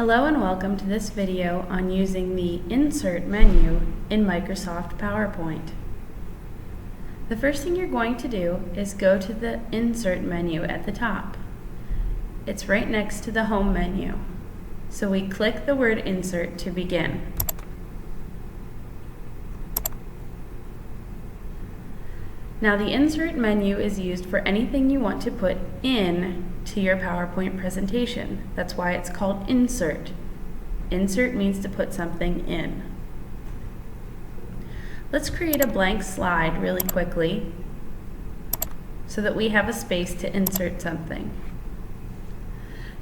Hello and welcome to this video on using the Insert menu in Microsoft PowerPoint. The first thing you're going to do is go to the Insert menu at the top. It's right next to the Home menu. So we click the word Insert to begin. Now the Insert menu is used for anything you want to put in to your PowerPoint presentation. That's why it's called Insert. Insert means to put something in. Let's create a blank slide really quickly so that we have a space to insert something.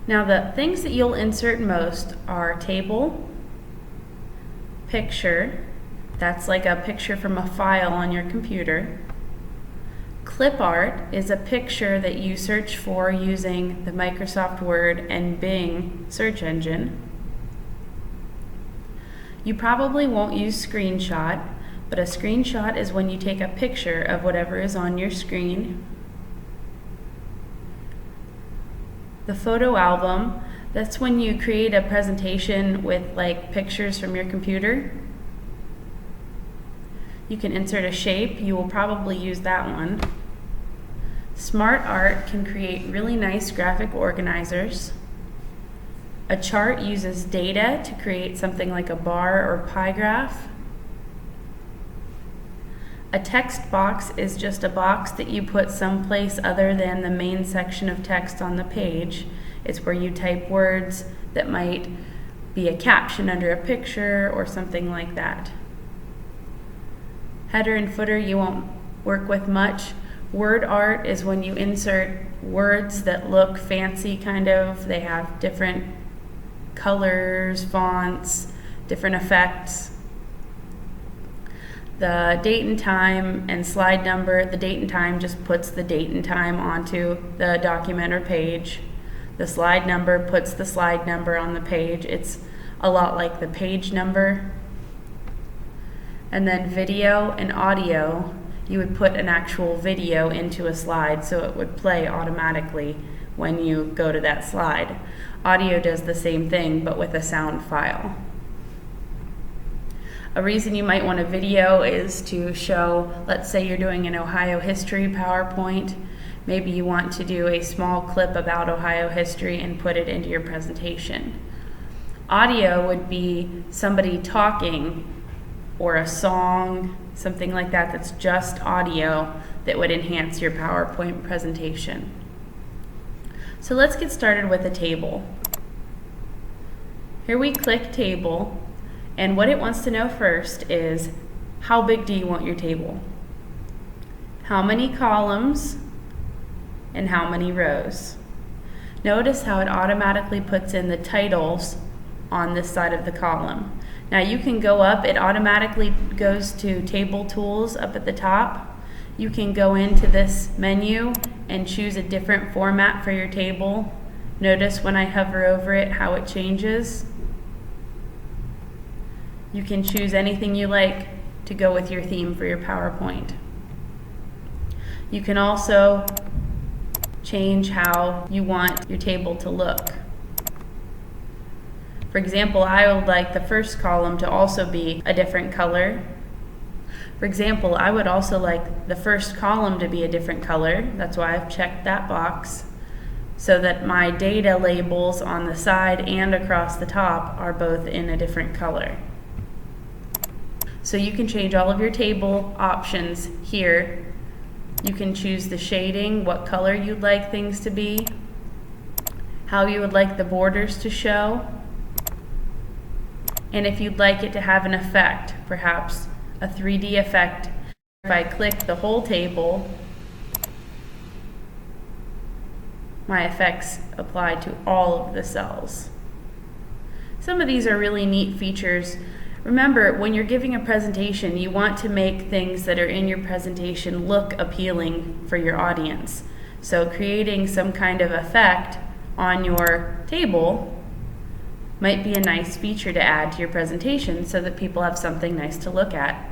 Now the things that you'll insert most are table, picture, that's like a picture from a file on your computer. Clip art is a picture that you search for using the Microsoft Word and Bing search engine. You probably won't use screenshot, but a screenshot is when you take a picture of whatever is on your screen. The photo album, that's when you create a presentation with like pictures from your computer. You can insert a shape, you will probably use that one. Smart Art can create really nice graphic organizers. A chart uses data to create something like a bar or pie graph. A text box is just a box that you put someplace other than the main section of text on the page. It's where you type words that might be a caption under a picture or something like that. Header and footer you won't work with much. Word art is when you insert words that look fancy kind of. They have different colors, fonts, different effects. The date and time and slide number, the date and time just puts the date and time onto the document or page. The slide number puts the slide number on the page. It's a lot like the page number. And then video and audio, you would put an actual video into a slide so it would play automatically when you go to that slide. Audio does the same thing but with a sound file. A reason you might want a video is to show, let's say you're doing an Ohio history PowerPoint. Maybe you want to do a small clip about Ohio history and put it into your presentation. Audio would be somebody talking or a song, something like that that's just audio that would enhance your PowerPoint presentation. So let's get started with a table. Here we click table, and what it wants to know first is how big do you want your table? How many columns and how many rows? Notice how it automatically puts in the titles on this side of the column. Now you can go up, it automatically goes to Table Tools up at the top. You can go into this menu and choose a different format for your table. Notice when I hover over it how it changes. You can choose anything you like to go with your theme for your PowerPoint. You can also change how you want your table to look. For example, I would like the first column to also be a different color. For example, I would also like the first column to be a different color. That's why I've checked that box, so that my data labels on the side and across the top are both in a different color. So you can change all of your table options here. You can choose the shading, what color you'd like things to be, how you would like the borders to show, and if you'd like it to have an effect, perhaps a 3D effect. If I click the whole table, my effects apply to all of the cells. Some of these are really neat features. Remember, when you're giving a presentation, you want to make things that are in your presentation look appealing for your audience. So creating some kind of effect on your table might be a nice feature to add to your presentation so that people have something nice to look at.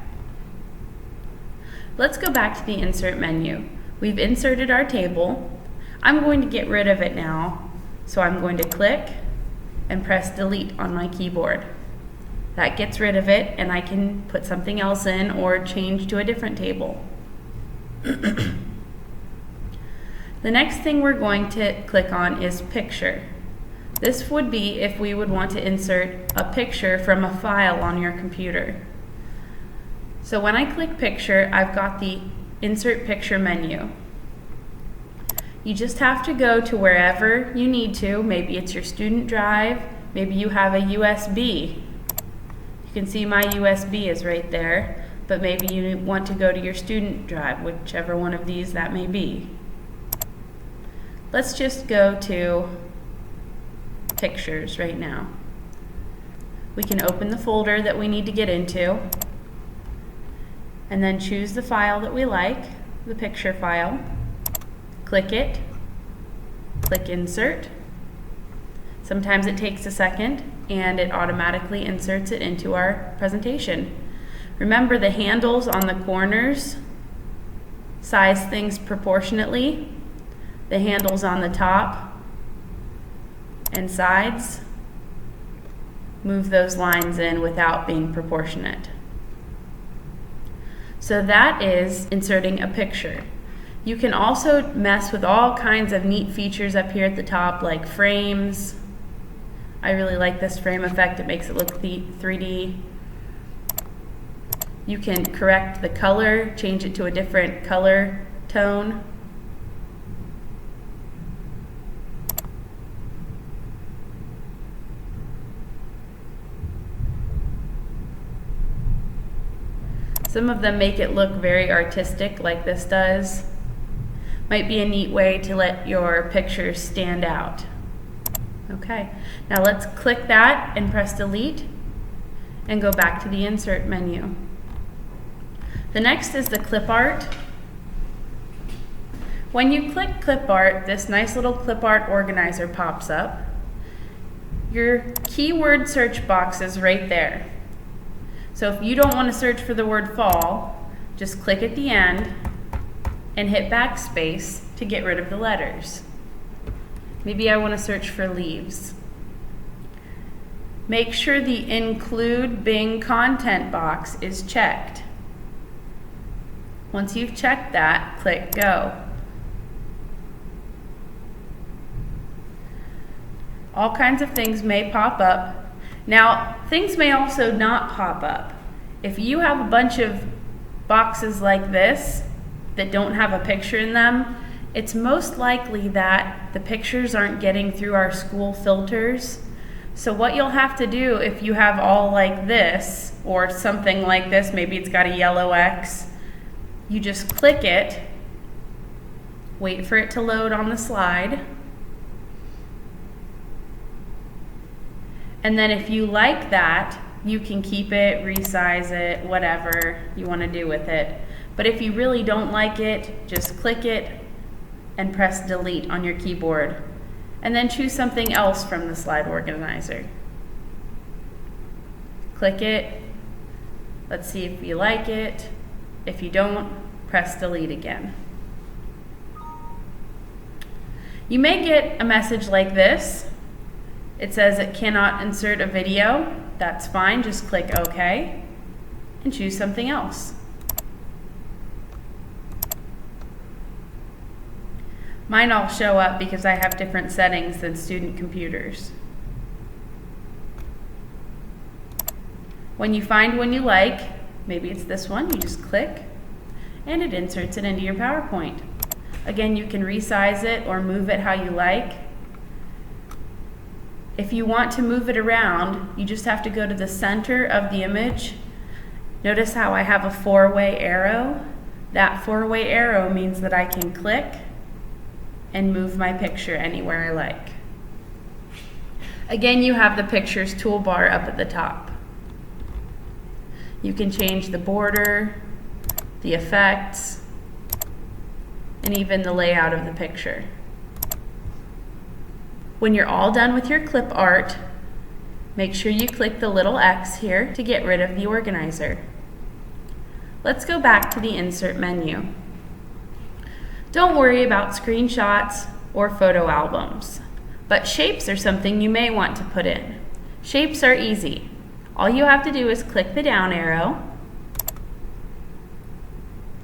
Let's go back to the Insert menu. We've inserted our table. I'm going to get rid of it now, so I'm going to click and press delete on my keyboard. That gets rid of it, and I can put something else in or change to a different table. The next thing we're going to click on is picture. This would be if we would want to insert a picture from a file on your computer. So when I click picture, I've got the insert picture menu. You just have to go to wherever you need to. Maybe it's your student drive, maybe you have a USB. You can see my USB is right there, but maybe you want to go to your student drive, whichever one of these that may be. Let's just go to pictures right now. We can open the folder that we need to get into, and then choose the file that we like, the picture file. Click it, click insert. Sometimes it takes a second and it automatically inserts it into our presentation. Remember, the handles on the corners size things proportionately. The handles on the top and sides move those lines in without being proportionate. So that is inserting a picture. You can also mess with all kinds of neat features up here at the top, like frames. I really like this frame effect. It makes it look 3D. You can correct the color, change it to a different color tone. Some of them make it look very artistic, like this does. Might be a neat way to let your pictures stand out. Okay, now let's click that and press delete and go back to the insert menu. The next is the clip art. When you click clip art, this nice little clip art organizer pops up. Your keyword search box is right there. So if you don't want to search for the word fall, just click at the end and hit backspace to get rid of the letters. Maybe I want to search for leaves. Make sure the include Bing content box is checked. Once you've checked that, click go. All kinds of things may pop up. Now, things may also not pop up. If you have a bunch of boxes like this that don't have a picture in them, it's most likely that the pictures aren't getting through our school filters. So what you'll have to do if you have all like this or something like this, maybe it's got a yellow X, you just click it, wait for it to load on the slide, and then if you like that, you can keep it, resize it, whatever you want to do with it. But if you really don't like it, just click it and press delete on your keyboard, and then choose something else from the slide organizer. Click it, let's see if you like it. If you don't, press delete again. You may get a message like this. It says it cannot insert a video. That's fine, just click OK and choose something else. Mine all show up because I have different settings than student computers. When you find one you like, maybe it's this one, you just click and it inserts it into your PowerPoint. Again, you can resize it or move it how you like. If you want to move it around, you just have to go to the center of the image. Notice how I have a 4-way arrow? That 4-way arrow means that I can click and move my picture anywhere I like. Again, you have the pictures toolbar up at the top. You can change the border, the effects, and even the layout of the picture. When you're all done with your clip art, make sure you click the little X here to get rid of the organizer. Let's go back to the insert menu. Don't worry about screenshots or photo albums. But shapes are something you may want to put in. Shapes are easy. All you have to do is click the down arrow,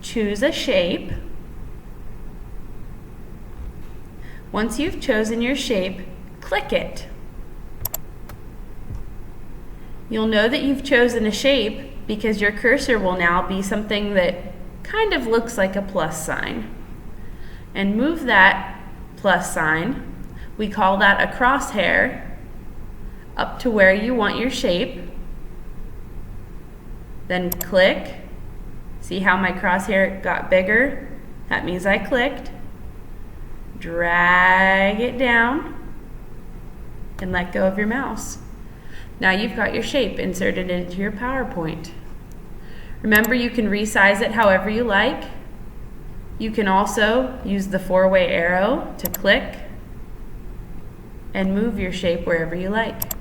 choose a shape. Once you've chosen your shape, click it. You'll know that you've chosen a shape because your cursor will now be something that kind of looks like a plus sign. And move that plus sign, we call that a crosshair, up to where you want your shape. Then click. See how my crosshair got bigger? That means I clicked. Drag it down and let go of your mouse. Now you've got your shape inserted into your PowerPoint. Remember, you can resize it however you like. You can also use the four-way arrow to click and move your shape wherever you like.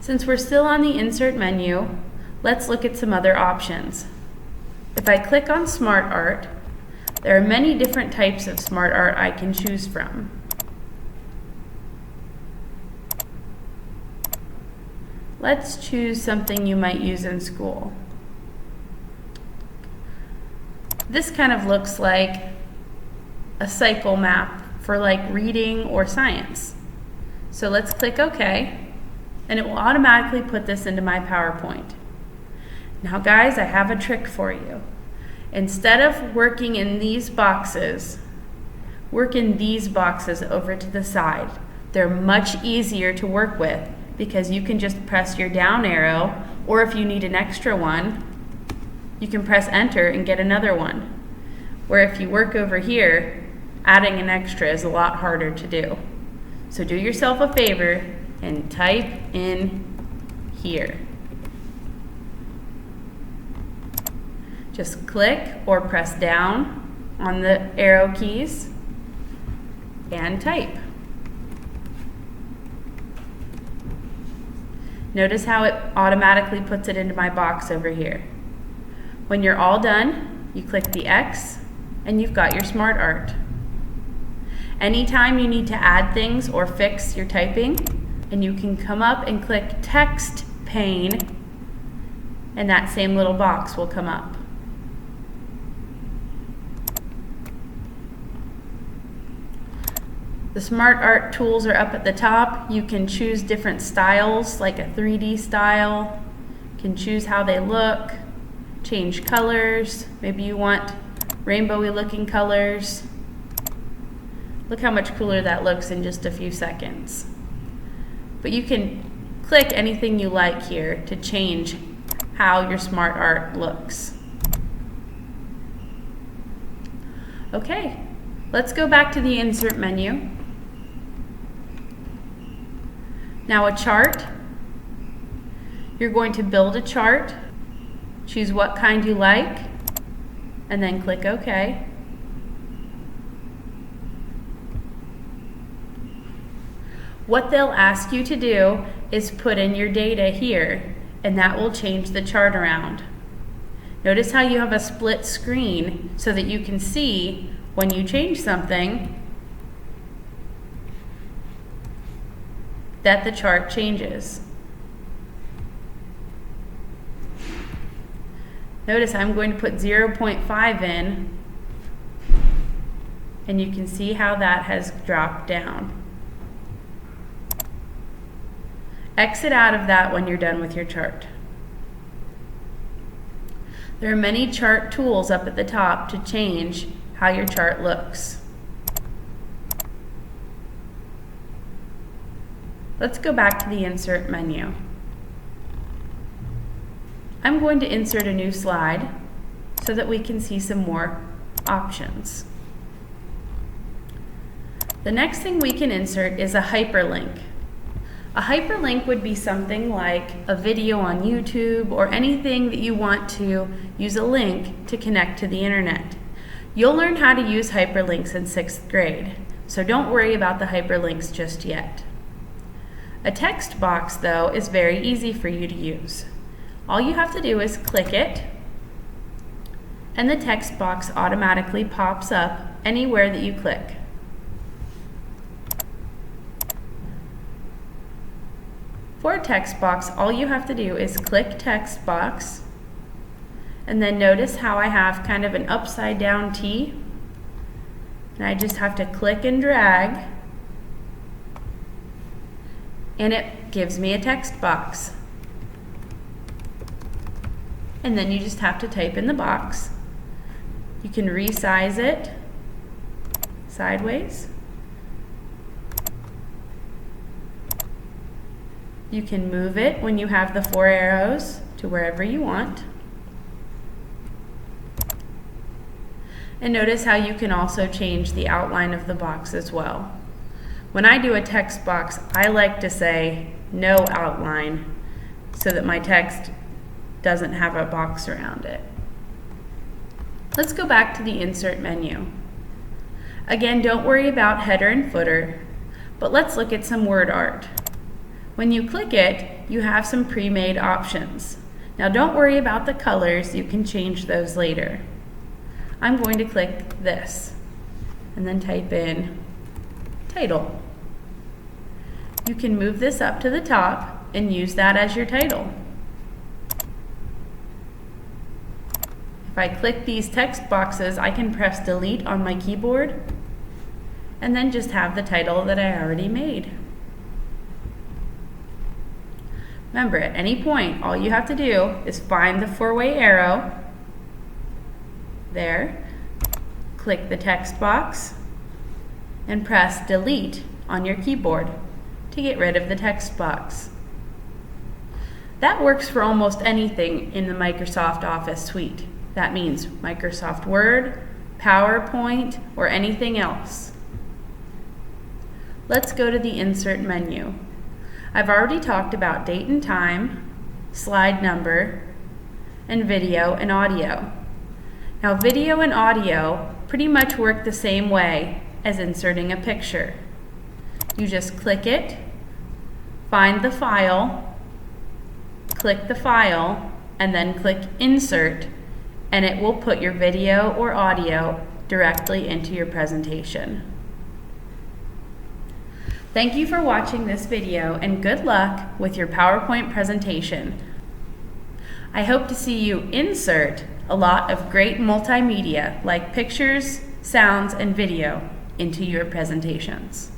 Since we're still on the Insert menu, let's look at some other options. If I click on Smart Art, there are many different types of Smart Art I can choose from. Let's choose something you might use in school. This kind of looks like a cycle map for like reading or science. So let's click OK, and it will automatically put this into my PowerPoint. Now guys, I have a trick for you. Instead of working in these boxes, work in these boxes over to the side. They're much easier to work with because you can just press your down arrow, or if you need an extra one, you can press enter and get another one. Where if you work over here, adding an extra is a lot harder to do. So do yourself a favor and type in here. Just click or press down on the arrow keys and type. Notice how it automatically puts it into my box over here. When you're all done, you click the X and you've got your Smart Art. Anytime you need to add things or fix your typing, and you can come up and click Text Pane, and that same little box will come up. The Smart Art tools are up at the top. You can choose different styles, like a 3D style. You can choose how they look, change colors. Maybe you want rainbowy looking colors. Look how much cooler that looks in just a few seconds. But you can click anything you like here to change how your Smart Art looks. Okay, let's go back to the Insert menu. Now a chart. You're going to build a chart, choose what kind you like, and then click OK. What they'll ask you to do is put in your data here, and that will change the chart around. Notice how you have a split screen so that you can see when you change something that the chart changes. Notice I'm going to put 0.5 in, and you can see how that has dropped down. Exit out of that when you're done with your chart. There are many chart tools up at the top to change how your chart looks. Let's go back to the Insert menu. I'm going to insert a new slide so that we can see some more options. The next thing we can insert is a hyperlink. A hyperlink would be something like a video on YouTube or anything that you want to use a link to connect to the internet. You'll learn how to use hyperlinks in 6th grade, so don't worry about the hyperlinks just yet. A text box, though, is very easy for you to use. All you have to do is click it, and the text box automatically pops up anywhere that you click. For a text box, all you have to do is click text box, and then notice how I have kind of an upside down T, and I just have to click and drag, and it gives me a text box. And then you just have to type in the box. You can resize it sideways. You can move it when you have the 4 arrows to wherever you want. And notice how you can also change the outline of the box as well. When I do a text box, I like to say no outline so that my text doesn't have a box around it. Let's go back to the insert menu. Again, don't worry about header and footer, but let's look at some word art. When you click it, you have some pre-made options. Now don't worry about the colors, you can change those later. I'm going to click this and then type in title. You can move this up to the top and use that as your title. If I click these text boxes, I can press delete on my keyboard and then just have the title that I already made. Remember, at any point, all you have to do is find the 4-way arrow there, click the text box, and press delete on your keyboard to get rid of the text box. That works for almost anything in the Microsoft Office suite. That means Microsoft Word, PowerPoint, or anything else. Let's go to the Insert menu. I've already talked about date and time, slide number, and video and audio. Now, video and audio pretty much work the same way as inserting a picture. You just click it, find the file, click the file, and then click Insert, and it will put your video or audio directly into your presentation. Thank you for watching this video, and good luck with your PowerPoint presentation. I hope to see you insert a lot of great multimedia like pictures, sounds, and video into your presentations.